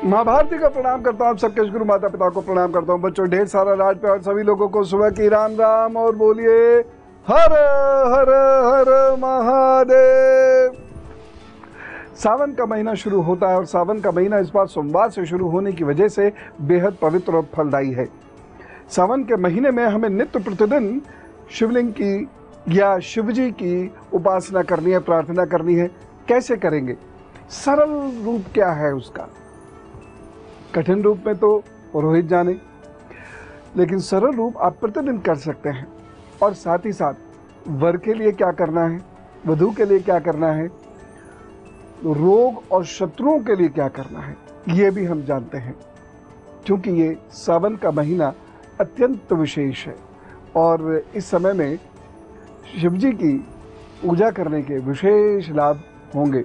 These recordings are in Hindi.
माँ भारती का प्रणाम करता हूँ, सबके गुरु माता पिता को प्रणाम करता हूँ। बच्चों ढेर सारा राज प्यार सभी लोगों को सुबह की राम राम और बोलिए हर हर हर महादेव। सावन का महीना शुरू होता है और सावन का महीना इस बार सोमवार से शुरू होने की वजह से बेहद पवित्र और फलदायी है। सावन के महीने में हमें नित्य प्रतिदिन शिवलिंग की या शिवजी की उपासना करनी है, प्रार्थना करनी है। कैसे करेंगे? सरल रूप क्या है उसका? कठिन रूप में तो पुरोहित जाने, लेकिन सरल रूप आप प्रतिदिन कर सकते हैं। और साथ ही साथ वर के लिए क्या करना है, वधू के लिए क्या करना है, रोग और शत्रुओं के लिए क्या करना है, ये भी हम जानते हैं। क्योंकि ये सावन का महीना अत्यंत विशेष है और इस समय में शिवजी की पूजा करने के विशेष लाभ होंगे।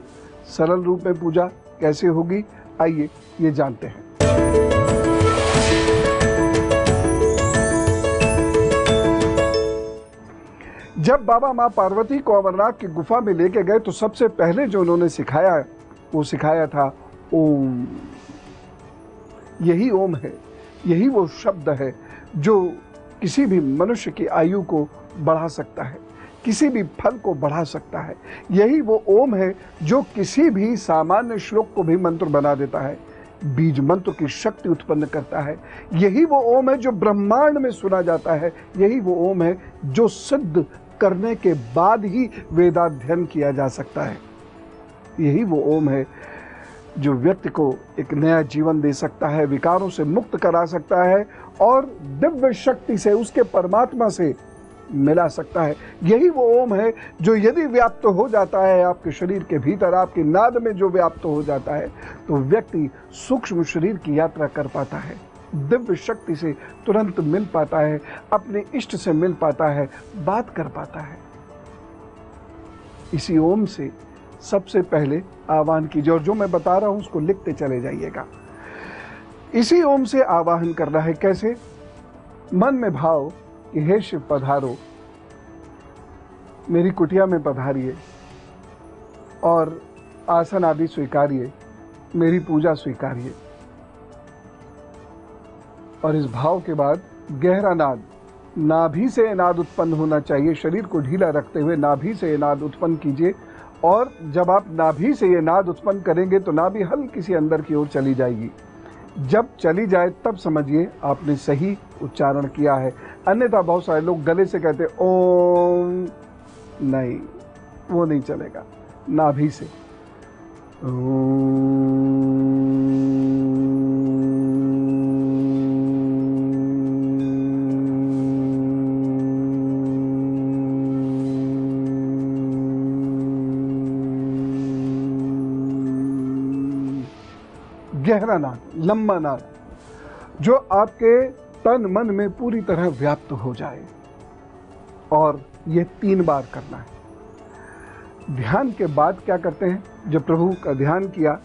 सरल रूप में पूजा कैसे होगी, आइए ये जानते हैं। जब बाबा माँ पार्वती को अमरनाथ की गुफा में लेके गए तो सबसे पहले जो उन्होंने सिखाया वो सिखाया था ओम। यही ओम है, यही वो शब्द है जो किसी भी मनुष्य की आयु को बढ़ा सकता है, किसी भी फल को बढ़ा सकता है। यही वो ओम है जो किसी भी सामान्य श्लोक को भी मंत्र बना देता है, बीज मंत्र की शक्ति उत्पन्न करता है। यही वो ओम है जो ब्रह्मांड में सुना जाता है। यही वो ओम है जो सिद्ध करने के बाद ही वेदाध्ययन किया जा सकता है। यही वो ओम है जो व्यक्ति को एक नया जीवन दे सकता है, विकारों से मुक्त करा सकता है और दिव्य शक्ति से उसके परमात्मा से मिला सकता है। यही वो ओम है जो यदि व्याप्त हो जाता है आपके शरीर के भीतर, आपकी नाद में जो व्याप्त हो जाता है, तो व्यक्ति सूक्ष्म शरीर की यात्रा कर पाता है, दिव्य शक्ति से तुरंत मिल पाता है, अपने इष्ट से मिल पाता है, बात कर पाता है। इसी ओम से सबसे पहले आवाहन कीजिए और जो मैं बता रहा हूं उसको लिखते चले जाइएगा। इसी ओम से आवाहन करना है। कैसे? मन में भाव कि हे शिव पधारो, मेरी कुटिया में पधारिए और आसन आदि स्वीकारिए, मेरी पूजा स्वीकारिए। और इस भाव के बाद गहरा नाद, नाभि से नाद उत्पन्न होना चाहिए। शरीर को ढीला रखते हुए नाभि से नाद उत्पन्न कीजिए और जब आप नाभि से ये नाद उत्पन्न करेंगे तो नाभि हल्की सी अंदर की ओर चली जाएगी। जब चली जाए तब समझिए आपने सही उच्चारण किया है। अन्यथा बहुत सारे लोग गले से कहते ओम, नहीं, वो नहीं चलेगा। नाभि से गहरा नाद, लंबा नाद जो आपके तन मन में पूरी तरह व्याप्त हो जाए। और यह 3 बार करना है। ध्यान के बाद क्या करते हैं? जब प्रभु का ध्यान किया,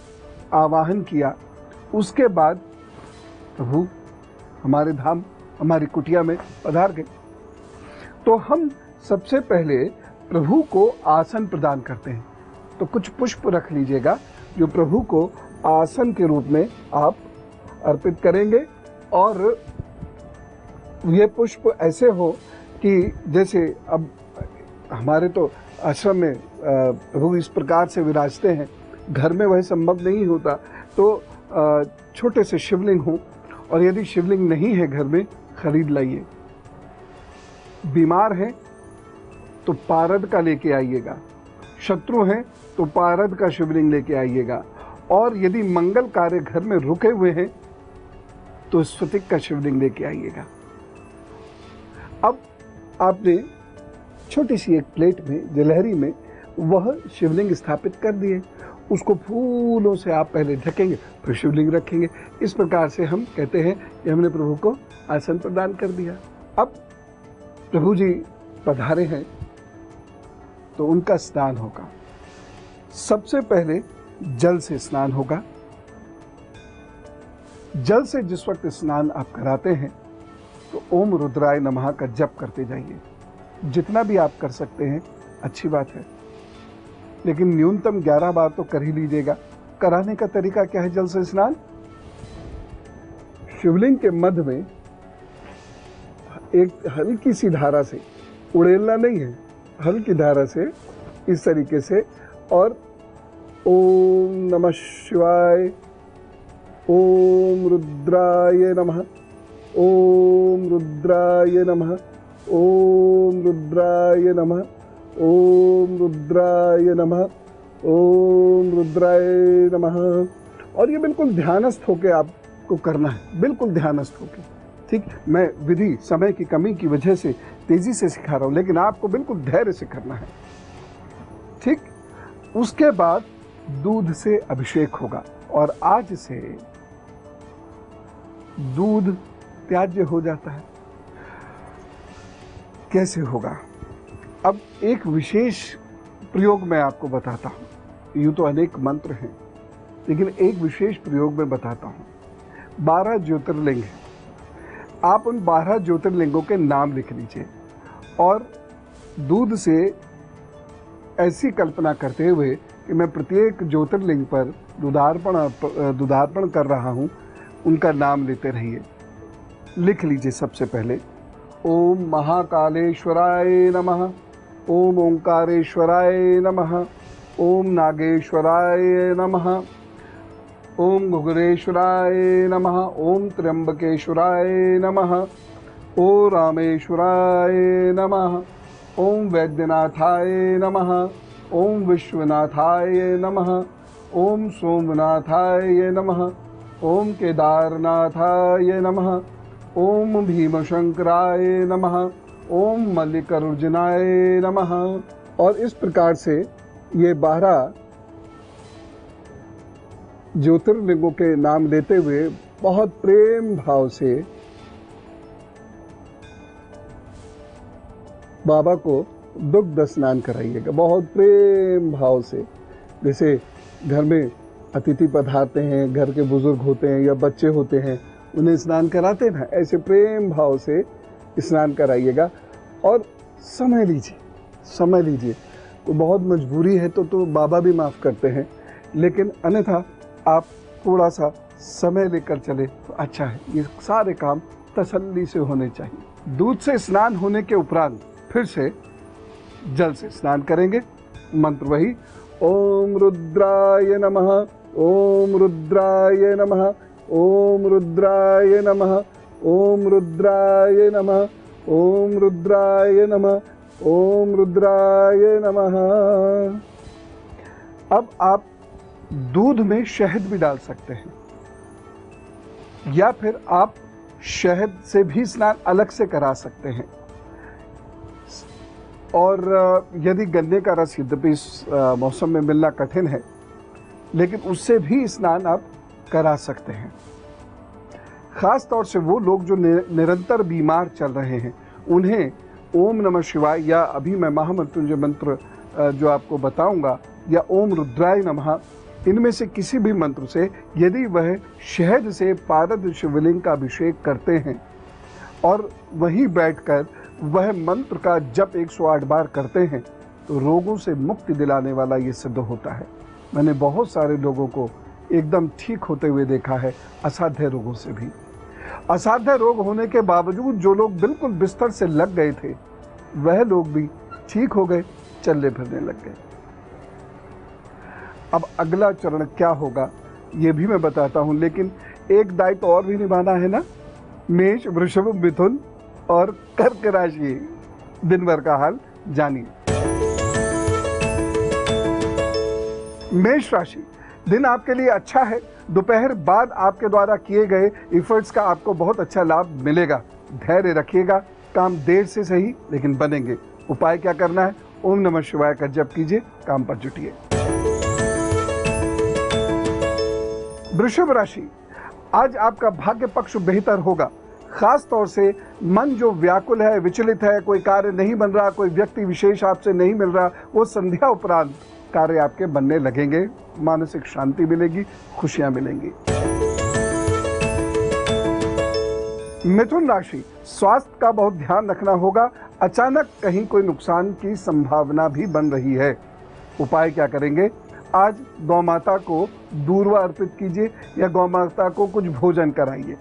आवाहन किया, उसके बाद प्रभु हमारे धाम, हमारी कुटिया में पधार गए। तो हम सबसे पहले प्रभु को आसन प्रदान करते हैं। तो कुछ पुष्प रख लीजिएगा जो प्रभु को आसन के रूप में आप अर्पित करेंगे। और ये पुष्प ऐसे हो कि जैसे अब हमारे तो आश्रम में प्रभु इस प्रकार से विराजते हैं, घर में वह संभव नहीं होता, तो छोटे से शिवलिंग हो। और यदि शिवलिंग नहीं है घर में, खरीद लाइए। बीमार हैं तो पारद का लेके आइएगा, शत्रु हैं तो पारद का शिवलिंग लेके आइएगा। और यदि मंगल कार्य घर में रुके हुए हैं तो स्फटिक का शिवलिंग लेके आइएगा। अब आपने छोटी सी एक प्लेट में, जलहरी में, वह शिवलिंग स्थापित कर दिए। उसको फूलों से आप पहले ढकेंगे, फिर शिवलिंग रखेंगे। इस प्रकार से हम कहते हैं कि हमने प्रभु को आसन प्रदान कर दिया। अब प्रभु जी पधारे हैं तो उनका स्नान होगा। सबसे पहले जल से स्नान होगा। जल से जिस वक्त स्नान आप कराते हैं तो ओम रुद्राय नमः का जप करते जाइए। जितना भी आप कर सकते हैं अच्छी बात है, लेकिन न्यूनतम 11 बार तो कर ही लीजिएगा। कराने का तरीका क्या है जल से स्नान? शिवलिंग के मध्य में एक हल्की सी धारा से, उड़ेलना नहीं है, हल्की धारा से इस तरीके से, और ओम नमः शिवाय, ओम रुद्राय नमः, ओम रुद्राय नमः, ओम रुद्राय नमः, ओम रुद्राय नमः, ओम रुद्राय नमः। और ये बिल्कुल ध्यानस्थ होके आपको करना है, बिल्कुल ध्यानस्थ होके। ठीक, मैं विधि समय की कमी की वजह से तेजी से सिखा रहा हूँ, लेकिन आपको बिल्कुल धैर्य से करना है। ठीक, उसके बाद दूध से अभिषेक होगा, और आज से दूध त्याज्य हो जाता है। कैसे होगा? अब एक विशेष प्रयोग मैं आपको बताता हूं। यूं तो अनेक मंत्र हैं, लेकिन एक विशेष प्रयोग मैं बताता हूं। 12 ज्योतिर्लिंग हैं। आप उन 12 ज्योतिर्लिंगों के नाम लिख लीजिए, और दूध से ऐसी कल्पना करते हुए कि मैं प्रत्येक ज्योतिर्लिंग पर दुधार्पण कर रहा हूं, उनका नाम लेते रहिए। लिख लीजिए सबसे पहले, ओम महाकालेश्वराय नमः, ओम ओंकारेश्वराय नमः, ओम नागेश्वराय नमः, ओम घुघुरेश्वराय नमः, ओम त्र्यंबकेश्वराय नमः, ओम रामेश्वराय नमः, ओम वैद्यनाथाय नमः, ओम विश्वनाथाय नमः, ओम सोमनाथाय नमः, ओम केदारनाथाय नमः, ओम भीमशंकराय नमः, ओम मल्लिकार्जुनाय नमः। और इस प्रकार से ये 12 ज्योतिर्लिंगों के नाम लेते हुए बहुत प्रेम भाव से बाबा को दुग्ध स्नान कराइएगा, बहुत प्रेम भाव से। जैसे घर में अतिथि पधारते हैं, घर के बुजुर्ग होते हैं या बच्चे होते हैं, उन्हें स्नान कराते हैं ना, ऐसे प्रेम भाव से स्नान कराइएगा। और समय लीजिए, समय लीजिए। तो बहुत मजबूरी है तो बाबा भी माफ़ करते हैं, लेकिन अन्यथा आप थोड़ा सा समय लेकर चले तो अच्छा है। ये सारे काम तसल्ली से होने चाहिए। दूध से स्नान होने के उपरांत फिर से जल से स्नान करेंगे। मंत्र वही, ओम रुद्राय नमः, ओम रुद्राय नमः, ओम रुद्राय नमः, ओम रुद्राय नमः, ओम रुद्राय नमः, ओम रुद्राय नमः। अब आप दूध में शहद भी डाल सकते हैं, या फिर आप शहद से भी स्नान अलग से करा सकते हैं। और यदि गन्ने का रस यद्यपि इस मौसम में मिलना कठिन है, लेकिन उससे भी स्नान आप करा सकते हैं। खास तौर से वो लोग जो निरंतर बीमार चल रहे हैं, उन्हें ओम नमः शिवाय, या अभी मैं महामृत्युंजय मंत्र जो आपको बताऊंगा, या ओम रुद्राय नमः, इनमें से किसी भी मंत्र से यदि वह शहद से पारद शिवलिंग का अभिषेक करते हैं और वहीं बैठकर वह मंत्र का जप 108 बार करते हैं, तो रोगों से मुक्ति दिलाने वाला ये सिद्ध होता है। मैंने बहुत सारे लोगों को एकदम ठीक होते हुए देखा है, असाध्य रोगों से भी। असाध्य रोग होने के बावजूद जो लोग बिल्कुल बिस्तर से लग गए थे, वह लोग भी ठीक हो गए, चलने फिरने लग गए। अब अगला चरण क्या होगा ये भी मैं बताता हूं, लेकिन एक दायित्व और भी निभाना है ना। मेष, वृषभ, मिथुन और कर्क राशि, दिन भर का हाल जानिए। मेष राशि, दिन आपके लिए अच्छा है। दोपहर बाद आपके द्वारा किए गए एफर्ट्स का आपको बहुत अच्छा लाभ मिलेगा। धैर्य रखिएगा, काम देर से सही लेकिन बनेंगे। उपाय क्या करना है? ओम नमः शिवाय का जप कीजिए, काम पर जुटिए। वृषभ राशि, आज आपका भाग्य पक्ष बेहतर होगा। खास तौर से मन जो व्याकुल है, विचलित है, कोई कार्य नहीं बन रहा, कोई व्यक्ति विशेष आपसे नहीं मिल रहा, वो संध्या उपरांत कार्य आपके बनने लगेंगे। मानसिक शांति मिलेगी, खुशियां मिलेंगी। मिथुन राशि, स्वास्थ्य का बहुत ध्यान रखना होगा। अचानक कहीं कोई नुकसान की संभावना भी बन रही है। उपाय क्या करेंगे? आज गौ माता को दूर्वा अर्पित कीजिए या गौ माता को कुछ भोजन कराइए।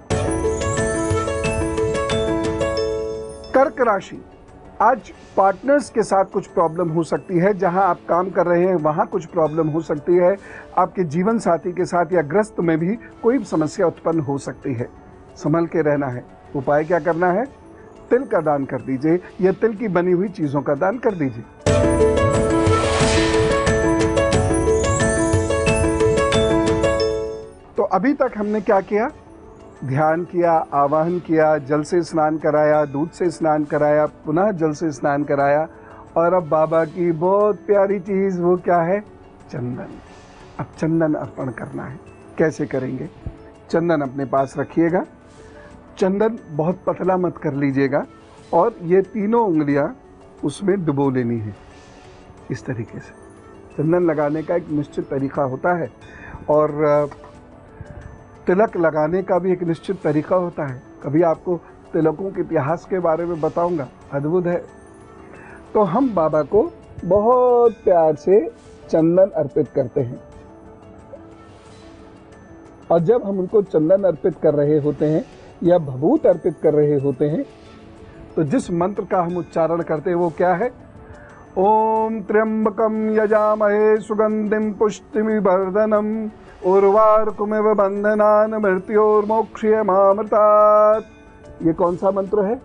कर्क राशि, आज पार्टनर्स के साथ कुछ प्रॉब्लम हो सकती है। जहां आप काम कर रहे हैं वहां कुछ प्रॉब्लम हो सकती है। आपके जीवन साथी के साथ या ग्रस्त में भी कोई समस्या उत्पन्न हो सकती है। संभल के रहना है। उपाय क्या करना है? तिल का दान कर दीजिए या तिल की बनी हुई चीजों का दान कर दीजिए। तो अभी तक हमने क्या किया? ध्यान किया, आवाहन किया, जल से स्नान कराया, दूध से स्नान कराया, पुनः जल से स्नान कराया, और अब बाबा की बहुत प्यारी चीज वो क्या है? चंदन। अब चंदन अर्पण करना है। कैसे करेंगे? चंदन अपने पास रखिएगा। चंदन बहुत पतला मत कर लीजिएगा, और ये तीनों उंगलियां उसमें डुबो लेनी है। इस तरीके से चंदन लगाने का एक निश्चित तरीका होता है, और तिलक लगाने का भी एक निश्चित तरीका होता है। कभी आपको तिलकों के इतिहास के बारे में बताऊंगा, अद्भुत है। तो हम बाबा को बहुत प्यार से चंदन अर्पित करते हैं, और जब हम उनको चंदन अर्पित कर रहे होते हैं या भभूत अर्पित कर रहे होते हैं, तो जिस मंत्र का हम उच्चारण करते हैं वो क्या है? ओम त्र्यंबकम यजामहे सुगंधिम पुष्टिवर्धनम उर्वारुकमिव बंधनान् मृत्योर्मोक्षयमामृतात्। ये कौन सा मंत्र है?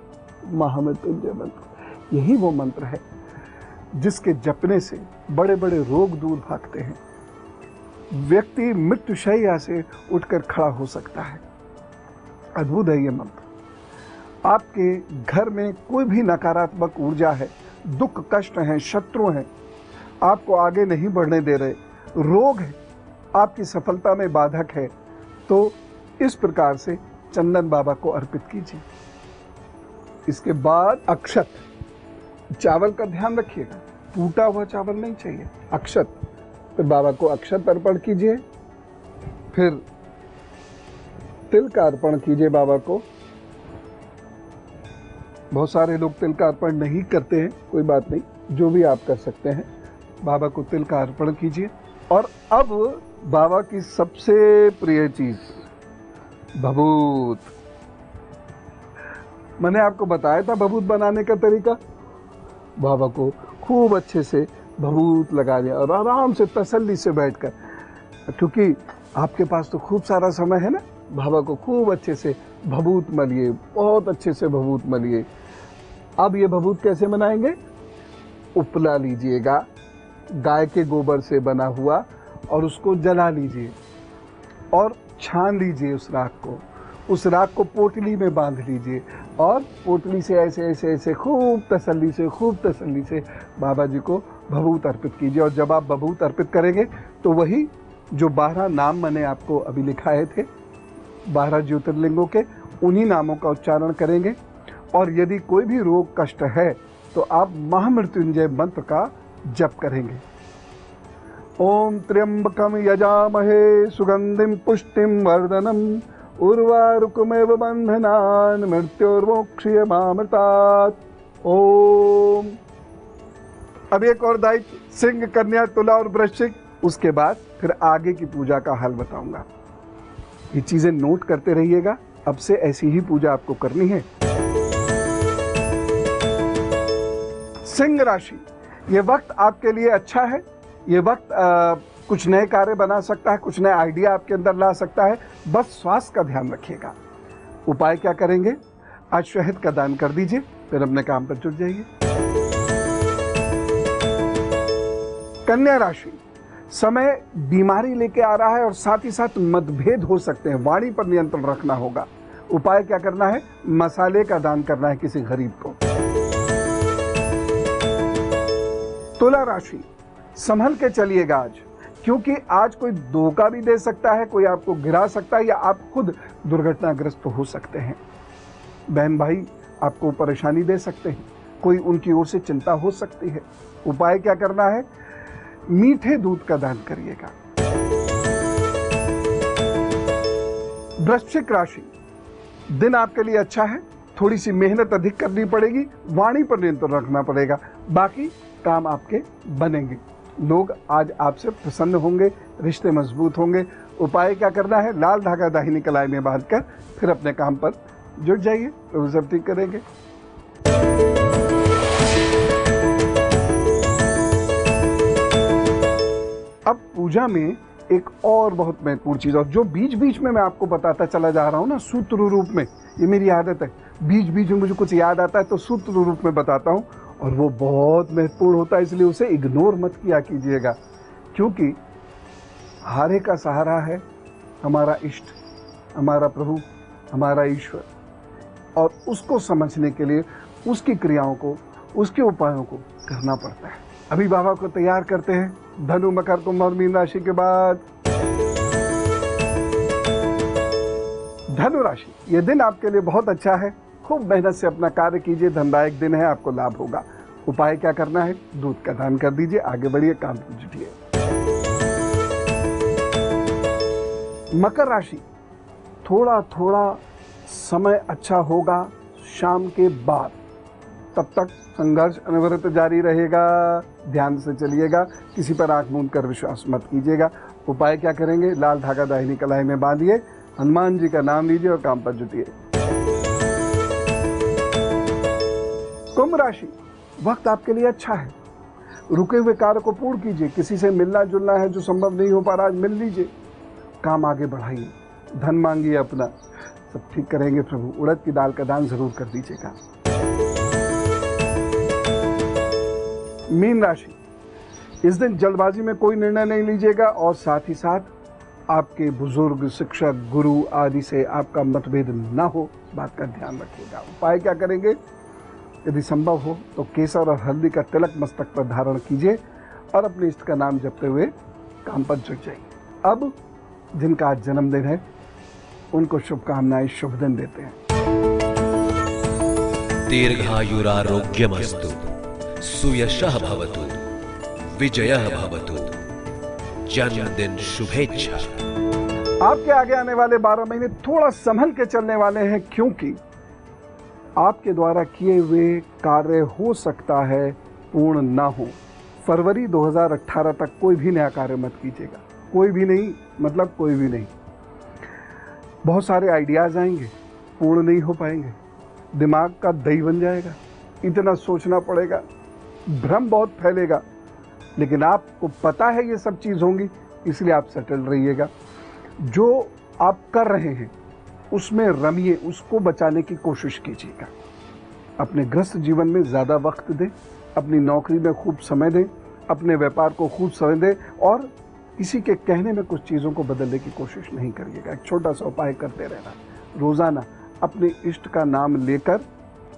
महामृत्युंजय मंत्र। यही वो मंत्र है जिसके जपने से बड़े बड़े रोग दूर भागते हैं। व्यक्ति मृत्युशैया से उठकर खड़ा हो सकता है। अद्भुत है ये मंत्र। आपके घर में कोई भी नकारात्मक ऊर्जा है, दुख कष्ट हैं, शत्रु हैं, आपको आगे नहीं बढ़ने दे रहे, रोग है, आपकी सफलता में बाधक है, तो इस प्रकार से चंदन बाबा को अर्पित कीजिए। इसके बाद अक्षत, चावल का ध्यान रखिएगा, टूटा हुआ चावल नहीं चाहिए, अक्षत। फिर बाबा को अक्षत अर्पण कीजिए। फिर तिल का अर्पण कीजिए बाबा को। बहुत सारे लोग तिल का अर्पण नहीं करते हैं, कोई बात नहीं, जो भी आप कर सकते हैं, बाबा को तिल का अर्पण कीजिए। और अब बाबा की सबसे प्रिय चीज भभूत। मैंने आपको बताया था भभूत बनाने का तरीका। बाबा को खूब अच्छे से भभूत लगा दिया, और आराम से तसल्ली से बैठकर, क्योंकि आपके पास तो खूब सारा समय है ना, बाबा को खूब अच्छे से भभूत मलिए, बहुत अच्छे से भभूत मलिए। अब ये भभूत कैसे बनाएंगे? उपला लीजिएगा गाय के गोबर से बना हुआ, और उसको जला लीजिए और छान लीजिए उस राख को। उस राख को पोटली में बांध लीजिए, और पोटली से ऐसे ऐसे ऐसे खूब तसल्ली से बाबा जी को भभूत अर्पित कीजिए। और जब आप भभूत अर्पित करेंगे तो वही जो 12 नाम मैंने आपको अभी लिखाए थे, 12 ज्योतिर्लिंगों के, उन्हीं नामों का उच्चारण करेंगे। और यदि कोई भी रोग कष्ट है तो आप महामृत्युंजय मंत्र का जप करेंगे। ओम त्र्यंबकम यजामहे सुगंधिम पुष्टिम वर्धनम उर्वारुकमेव बंधनान् मृत्योर्मोक्षयमामृतात्। ओम। अब एक और दायित्व, सिंह, कन्या, तुला और वृश्चिक। उसके बाद फिर आगे की पूजा का हाल बताऊंगा। ये चीजें नोट करते रहिएगा, अब से ऐसी ही पूजा आपको करनी है। सिंह राशि, ये वक्त आपके लिए अच्छा है। ये वक्त कुछ नए कार्य बना सकता है, कुछ नए आइडिया आपके अंदर ला सकता है। बस स्वास्थ्य का ध्यान रखिएगा। उपाय क्या करेंगे? आज शहद का दान कर दीजिए, फिर अपने काम पर जुट जाइए। कन्या राशि, समय बीमारी लेके आ रहा है और साथ ही साथ मतभेद हो सकते हैं, वाणी पर नियंत्रण रखना होगा। उपाय क्या करना है? मसाले का दान करना है किसी गरीब को। तुला राशि, संभल के चलिएगा आज, क्योंकि आज कोई धोखा भी दे सकता है, कोई आपको गिरा सकता है, या आप खुद दुर्घटनाग्रस्त हो सकते हैं। बहन भाई आपको परेशानी दे सकते हैं, कोई उनकी ओर से चिंता हो सकती है। उपाय क्या करना है? मीठे दूध का दान करिएगा। वृश्चिक राशि, दिन आपके लिए अच्छा है, थोड़ी सी मेहनत अधिक करनी पड़ेगी, वाणी पर नियंत्रण रखना पड़ेगा, बाकी काम आपके बनेंगे। लोग आज आपसे प्रसन्न होंगे, रिश्ते मजबूत होंगे। उपाय क्या करना है? लाल धागा दाहिनी कलाई में बांधकर फिर अपने काम पर जुट जाइए, तो वो सब ठीक करेंगे। अब पूजा में एक और बहुत महत्वपूर्ण चीज, और जो बीच बीच में मैं आपको बताता चला जा रहा हूं ना सूत्र रूप में, ये मेरी आदत है, बीच बीच में मुझे कुछ याद आता है तो सूत्र रूप में बताता हूं, और वो बहुत महत्वपूर्ण होता है, इसलिए उसे इग्नोर मत किया कीजिएगा, क्योंकि हारे का सहारा है हमारा इष्ट, हमारा प्रभु, हमारा ईश्वर, और उसको समझने के लिए उसकी क्रियाओं को, उसके उपायों को करना पड़ता है। अभी बाबा को तैयार करते हैं धनु, मकर, कुंभ और मीन राशि के बाद धनु राशि। ये दिन आपके लिए बहुत अच्छा है, खूब मेहनत से अपना कार्य कीजिए, धनदायक दिन है, आपको लाभ होगा। उपाय क्या करना है? दूध का दान कर दीजिए, आगे बढ़िए, काम में जुटिए। मकर राशि, थोड़ा थोड़ा समय अच्छा होगा शाम के बाद, तब तक संघर्ष अनवरत जारी रहेगा, ध्यान से चलिएगा, किसी पर आंख मूंद कर विश्वास मत कीजिएगा। उपाय क्या करेंगे? लाल धागा दाहिनी कलाई में बांधिए, हनुमान जी का नाम लीजिए और काम पर जुटिए। कुंभ राशि, वक्त आपके लिए अच्छा है, रुके हुए कार्य को पूर्ण कीजिए, किसी से मिलना जुलना है जो संभव नहीं हो पा रहा आज मिल लीजिए, काम आगे बढ़ाइए, धन मांगिए अपना, सब ठीक करेंगे प्रभु। उड़द की दाल का दान जरूर कर दीजिएगा। मीन राशि, इस दिन जल्दबाजी में कोई निर्णय नहीं लीजिएगा, और साथ ही साथ आपके बुजुर्ग, शिक्षक, गुरु आदि से आपका मतभेद ना हो, इस बात का ध्यान रखिएगा। उपाय क्या करेंगे? यदि संभव हो तो केसर और हल्दी का तिलक मस्तक पर धारण कीजिए और अपने इष्ट का नाम जपते हुए काम पर जुट जाइए। अब जिनका आज जन्मदिन है उनको शुभकामनाएं, शुभ दिन देते हैं। दीर्घायुरारोग्यमस्तु, सुयशः भवतु, विजयः भवतु, जन्मदिन शुभेच्छा। आपके आगे आने वाले 12 महीने थोड़ा संभल के चलने वाले हैं, क्योंकि आपके द्वारा किए हुए कार्य हो सकता है पूर्ण ना हो। फरवरी 2018 तक कोई भी नया कार्य मत कीजिएगा, कोई भी नहीं, मतलब कोई भी नहीं। बहुत सारे आइडियाज आएंगे, पूर्ण नहीं हो पाएंगे, दिमाग का दही बन जाएगा, इतना सोचना पड़ेगा, भ्रम बहुत फैलेगा, लेकिन आपको पता है ये सब चीज़ होंगी, इसलिए आप सेटल रहिएगा। जो आप कर रहे हैं उसमें रमिए, उसको बचाने की कोशिश कीजिएगा। अपने गृहस्थ जीवन में ज़्यादा वक्त दें, अपनी नौकरी में खूब समय दें, अपने व्यापार को खूब समय दें, और किसी के कहने में कुछ चीज़ों को बदलने की कोशिश नहीं करिएगा। एक छोटा सा उपाय करते रहना, रोज़ाना अपने इष्ट का नाम लेकर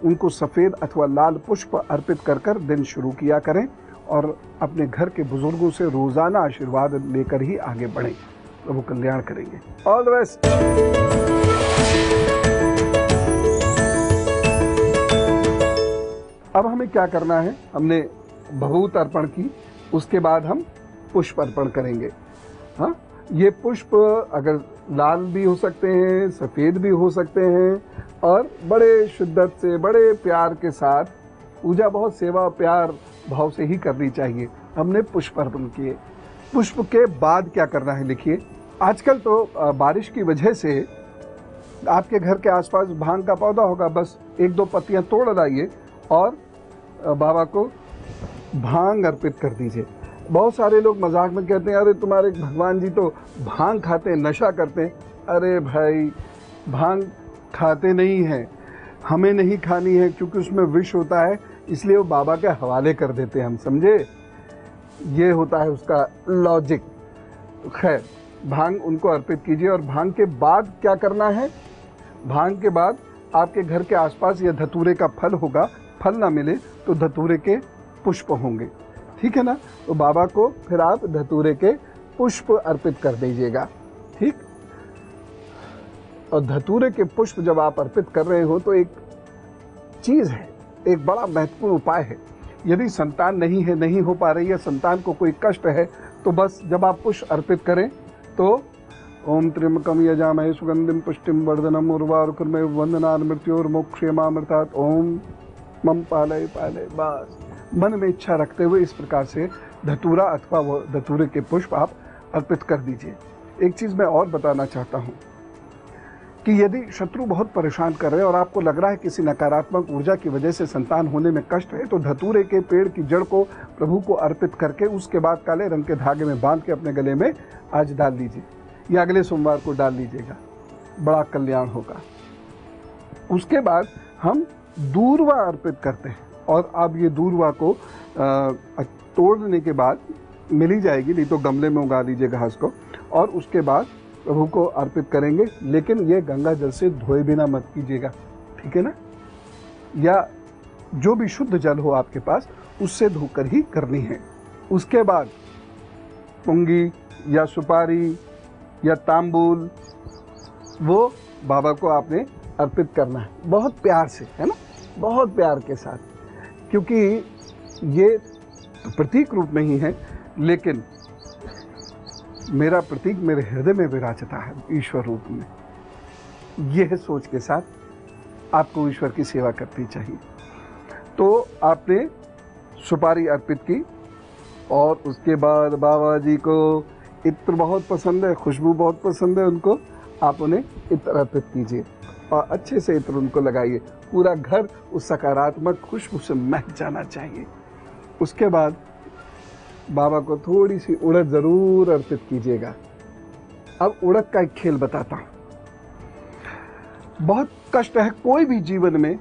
उनको सफ़ेद अथवा लाल पुष्प अर्पित कर कर दिन शुरू किया करें, और अपने घर के बुजुर्गों से रोज़ाना आशीर्वाद लेकर ही आगे बढ़ें। प्रभु कल्याण करेंगे। All the best. अब हमें क्या करना है? हमने भभूत अर्पण की, उसके बाद हम पुष्प अर्पण करेंगे। हाँ, ये पुष्प अगर लाल भी हो सकते हैं, सफ़ेद भी हो सकते हैं, और बड़े शिद्दत से, बड़े प्यार के साथ, पूजा बहुत सेवा प्यार भाव से ही करनी चाहिए। हमने पुष्प अर्पण किए। पुष्प के बाद क्या करना है? लिखिए, आजकल तो बारिश की वजह से आपके घर के आसपास भांग का पौधा होगा, बस 1-2 पत्तियां तोड़ लाइए और बाबा को भांग अर्पित कर दीजिए। बहुत सारे लोग मजाक में कहते हैं, अरे तुम्हारे भगवान जी तो भांग खाते हैं, नशा करते हैं। अरे भाई, भांग खाते नहीं हैं, हमें नहीं खानी है, क्योंकि उसमें विष होता है, इसलिए वो बाबा के हवाले कर देते हैं हम, समझे? ये होता है उसका लॉजिक। खैर, भांग उनको अर्पित कीजिए। और भांग के बाद क्या करना है? भांग के बाद आपके घर के आसपास या धतूरे का फल होगा, फल ना मिले तो धतूरे के पुष्प होंगे, ठीक है ना? तो बाबा को फिर आप धतूरे के पुष्प अर्पित कर दीजिएगा, ठीक? और धतूरे के पुष्प जब आप अर्पित कर रहे हो तो एक चीज़ है, एक बड़ा महत्वपूर्ण उपाय है। यदि संतान नहीं है, नहीं हो पा रही है, संतान को कोई कष्ट है, तो बस जब आप पुष्प अर्पित करें तो ओम त्र्यंबकम यजामहे सुगंधिम पुष्टिम वर्धनम उर्वारुकमेव वंदनात् मृत्योर्मोक्षयमामृतात् ओम मम पालय पालय। बस मन में इच्छा रखते हुए इस प्रकार से धतूरा अथवा वो धतूरे के पुष्प आप अर्पित कर दीजिए। एक चीज़ मैं और बताना चाहता हूँ कि यदि शत्रु बहुत परेशान कर रहे हैं और आपको लग रहा है किसी नकारात्मक ऊर्जा की वजह से संतान होने में कष्ट है, तो धतूरे के पेड़ की जड़ को प्रभु को अर्पित करके उसके बाद काले रंग के धागे में बांध के अपने गले में आज डाल लीजिए या अगले सोमवार को डाल लीजिएगा, बड़ा कल्याण होगा। उसके बाद हम दूर्वा अर्पित करते हैं और अब ये दूर्वा को तोड़ने के बाद मिल ही जाएगी, नहीं तो गमले में उगा लीजिए घास को, और उसके बाद प्रभु को अर्पित करेंगे। लेकिन ये गंगा जल से धोए बिना मत कीजिएगा, ठीक है ना, या जो भी शुद्ध जल हो आपके पास उससे धोकर ही करनी है। उसके बाद पुंगी या सुपारी या तांबूल वो बाबा को आपने अर्पित करना है, बहुत प्यार से, है ना, बहुत प्यार के साथ, क्योंकि ये प्रतीक रूप में ही है, लेकिन मेरा प्रतीक मेरे हृदय में विराजता है ईश्वर रूप में। यह सोच के साथ आपको ईश्वर की सेवा करनी चाहिए। तो आपने सुपारी अर्पित की और उसके बाद बाबा जी को इत्र बहुत पसंद है, खुशबू बहुत पसंद है उनको, आप उन्हें इत्र अर्पित कीजिए और अच्छे से इत्र उनको लगाइए। पूरा घर उस सकारात्मक खुशबू से महक जाना चाहिए। उसके बाद बाबा को थोड़ी सी उड़द जरूर अर्पित कीजिएगा। अब उड़द का एक खेल बताता हूं। बहुत कष्ट है कोई भी जीवन में,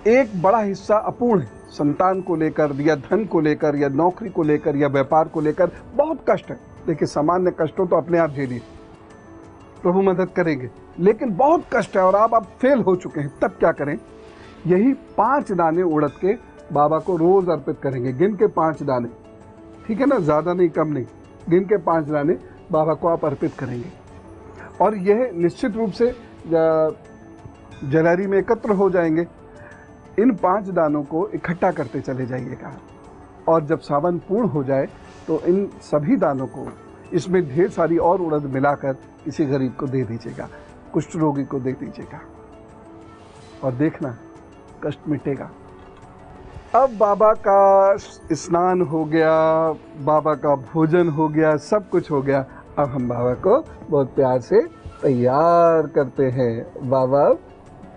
एक बड़ा हिस्सा अपूर्ण है, संतान को लेकर या धन को लेकर या नौकरी को लेकर या व्यापार को लेकर बहुत कष्ट है। देखिए, सामान्य कष्टों तो अपने आप झेलिए, प्रभु मदद करेंगे, लेकिन बहुत कष्ट है और आप फेल हो चुके हैं, तब क्या करें? यही 5 दाने उड़द के बाबा को रोज अर्पित करेंगे, गिन के 5 दाने, ठीक है ना, ज्यादा नहीं कम नहीं, गिन के 5 दाने बाबा को आप अर्पित करेंगे। और यह निश्चित रूप से जलारी में एकत्र हो जाएंगे। इन 5 दानों को इकट्ठा करते चले जाइएगा और जब सावन पूर्ण हो जाए तो इन सभी दानों को, इसमें ढेर सारी और उड़द मिलाकर किसी गरीब को दे दीजिएगा, कुष्ठ रोगी को दे दीजिएगा और देखना कष्ट मिटेगा। अब बाबा का स्नान हो गया, बाबा का भोजन हो गया, सब कुछ हो गया। अब हम बाबा को बहुत प्यार से तैयार करते हैं। बाबा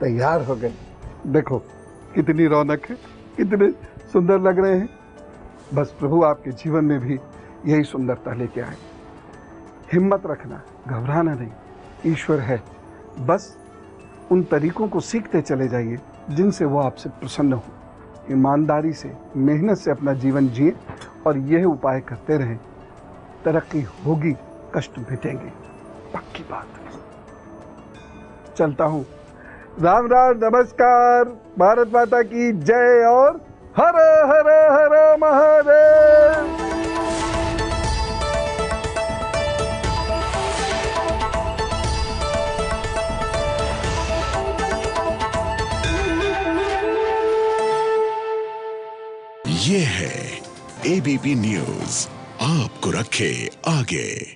तैयार हो गए, देखो कितनी रौनक है, कितने सुंदर लग रहे हैं। बस प्रभु आपके जीवन में भी यही सुंदरता लेके आए। हिम्मत रखना, घबराना नहीं, ईश्वर है। बस उन तरीकों को सीखते चले जाइए जिनसे वो आपसे प्रसन्न हो। ईमानदारी से, मेहनत से अपना जीवन जिए और यह उपाय करते रहें, तरक्की होगी, कष्ट मिटेंगे, पक्की बात। चलता हूं। राम राम, नमस्कार, भारत माता की जय और हर हर हर महादेव। ये है एबीपी न्यूज़, आपको रखे आगे।